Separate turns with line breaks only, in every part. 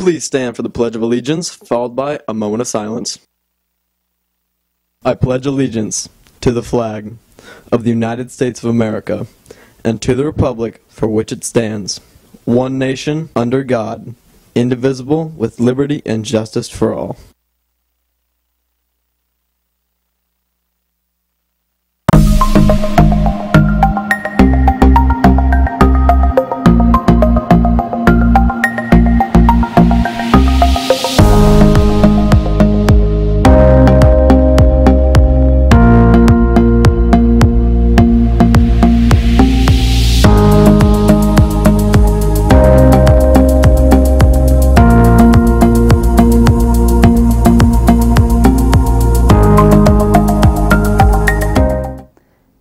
Please stand for the Pledge of Allegiance, followed by a moment of silence. I pledge allegiance to the flag of the United States of America and to the republic for which it stands, one nation, under God, indivisible, with liberty and justice for all.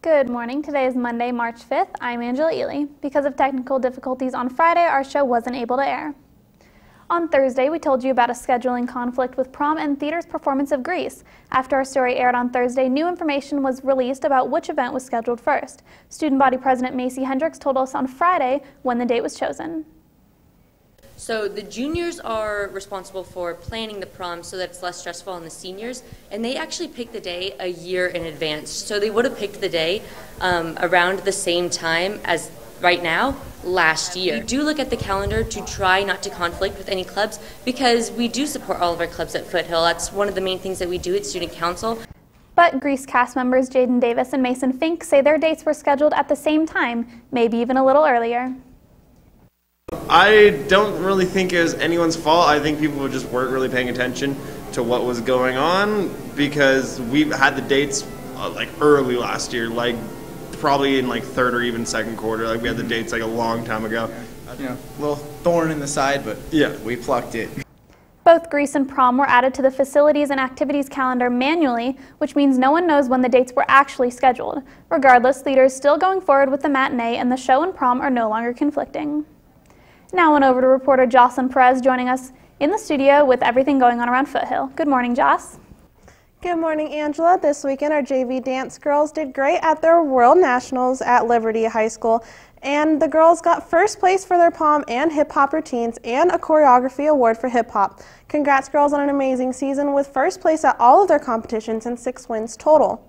Good morning. Today is Monday, March 5th. I'm Angela Ely. Because of technical difficulties on Friday, our show wasn't able to air. On Thursday, we told you about a scheduling conflict with prom and theater's performance of Grease. After our story aired on Thursday, new information was released about which event was scheduled first. Student Body President Macy Hendricks told us on Friday when the date was chosen.
So the juniors are responsible for planning the prom so that it's less stressful on the seniors, and they actually picked the day a year in advance. So they would have picked the day around the same time as right now last year. We do look at the calendar to try not to conflict with any clubs because we do support all of our clubs at Foothill. That's one of the main things that we do at Student Council.
But Grease cast members Jaden Davis and Mason Fink say their dates were scheduled at the same time, maybe even a little earlier.
I don't really think it was anyone's fault. I think people just weren't really paying attention to what was going on because we had the dates like early last year, like probably in like third or even second quarter. Like we had the dates like a long time ago.
You know, a little thorn in the side, but yeah, we plucked it.
Both Grease and prom were added to the facilities and activities calendar manually, which means no one knows when the dates were actually scheduled. Regardless, theater is still going forward with the matinee, and the show and prom are no longer conflicting. Now on over to reporter Jocelyn Perez joining us in the studio with everything going on around Foothill. Good morning, Joss.
Good morning, Angela. This weekend, our JV dance girls did great at their World Nationals at Liberty High School, and the girls got first place for their pom and hip-hop routines and a choreography award for hip-hop. Congrats, girls, on an amazing season with first place at all of their competitions and 6 wins total.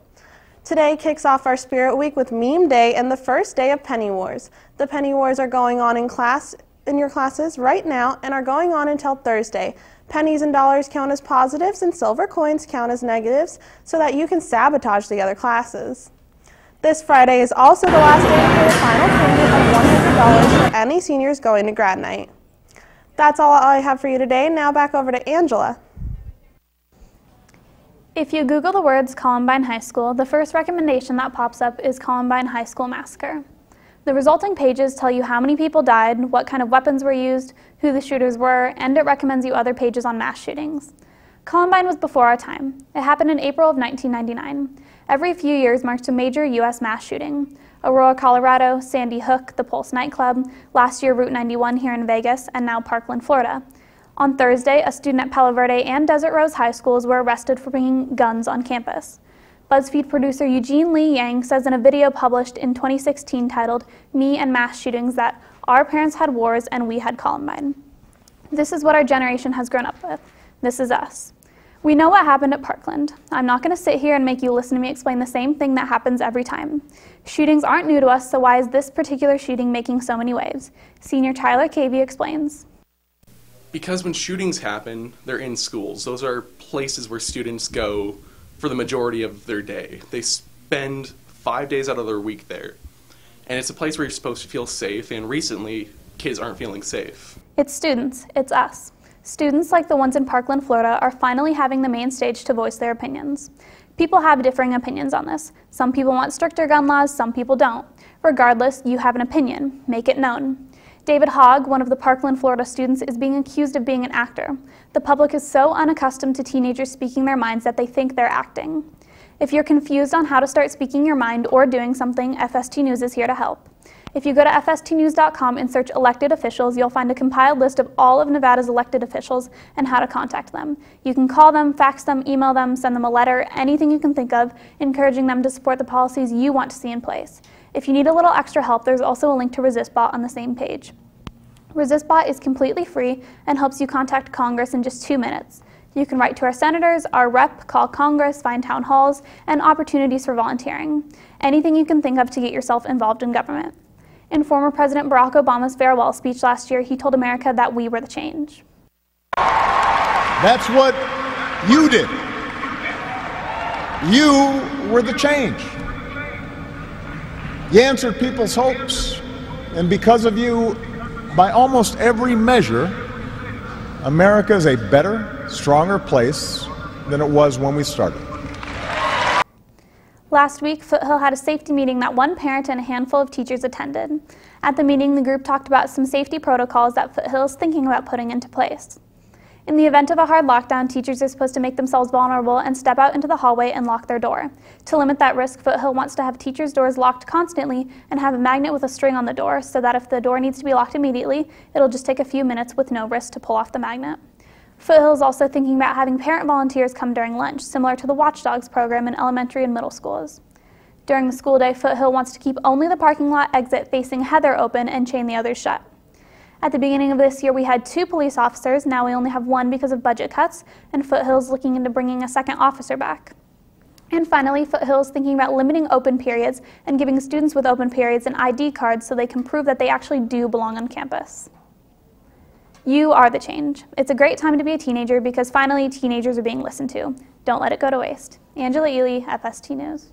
Today kicks off our Spirit Week with Meme Day and the first day of Penny Wars. The Penny Wars are going on in your classes right now and are going on until Thursday. Pennies and dollars count as positives and silver coins count as negatives so that you can sabotage the other classes. This Friday is also the last day for the final payment of $100 for any seniors going to grad night. That's all I have for you today. Now back over to Angela.
If you Google the words Columbine High School, the first recommendation that pops up is Columbine High School Massacre. The resulting pages tell you how many people died, what kind of weapons were used, who the shooters were, and it recommends you other pages on mass shootings. Columbine was before our time. It happened in April of 1999. Every few years marks a major U.S. mass shooting. Aurora, Colorado, Sandy Hook, the Pulse nightclub, last year Route 91 here in Vegas, and now Parkland, Florida. On Thursday, a student at Palo Verde and Desert Rose High Schools were arrested for bringing guns on campus. BuzzFeed producer Eugene Lee Yang says in a video published in 2016 titled "Me and Mass Shootings" that our parents had wars and we had Columbine. This is what our generation has grown up with. This is us. We know what happened at Parkland. I'm not going to sit here and make you listen to me explain the same thing that happens every time. Shootings aren't new to us, so why is this particular shooting making so many waves? Senior Tyler Cavey explains.
Because when shootings happen, they're in schools. Those are places where students go for the majority of their day. They spend 5 days out of their week there. And it's a place where you're supposed to feel safe, and recently, kids aren't feeling safe.
It's students. It's us. Students like the ones in Parkland, Florida, are finally having the main stage to voice their opinions. People have differing opinions on this. Some people want stricter gun laws, some people don't. Regardless, you have an opinion. Make it known. David Hogg, one of the Parkland, Florida students, is being accused of being an actor. The public is so unaccustomed to teenagers speaking their minds that they think they're acting. If you're confused on how to start speaking your mind or doing something, FST News is here to help. If you go to FSTNews.com and search elected officials, you'll find a compiled list of all of Nevada's elected officials and how to contact them. You can call them, fax them, email them, send them a letter, anything you can think of, encouraging them to support the policies you want to see in place. If you need a little extra help, there's also a link to ResistBot on the same page. ResistBot is completely free and helps you contact Congress in just 2 minutes. You can write to our senators, our rep, call Congress, find town halls, and opportunities for volunteering. Anything you can think of to get yourself involved in government. In former President Barack Obama's farewell speech last year, he told America that we were the change.
That's what you did. You were the change. You answered people's hopes, and because of you, by almost every measure, America is a better, stronger place than it was when we started.
Last week, Foothill had a safety meeting that one parent and a handful of teachers attended. At the meeting, the group talked about some safety protocols that Foothill is thinking about putting into place. In the event of a hard lockdown, teachers are supposed to make themselves vulnerable and step out into the hallway and lock their door. To limit that risk, Foothill wants to have teachers' doors locked constantly and have a magnet with a string on the door so that if the door needs to be locked immediately, it'll just take a few minutes with no risk to pull off the magnet. Foothill is also thinking about having parent volunteers come during lunch, similar to the Watchdogs program in elementary and middle schools. During the school day, Foothill wants to keep only the parking lot exit facing Heather open and chain the others shut. At the beginning of this year, we had 2 police officers. Now we only have 1 because of budget cuts, and Foothill's looking into bringing a second officer back. And finally, Foothill's thinking about limiting open periods and giving students with open periods an ID card so they can prove that they actually do belong on campus. You are the change. It's a great time to be a teenager because finally teenagers are being listened to. Don't let it go to waste. Angela Ely, FST News.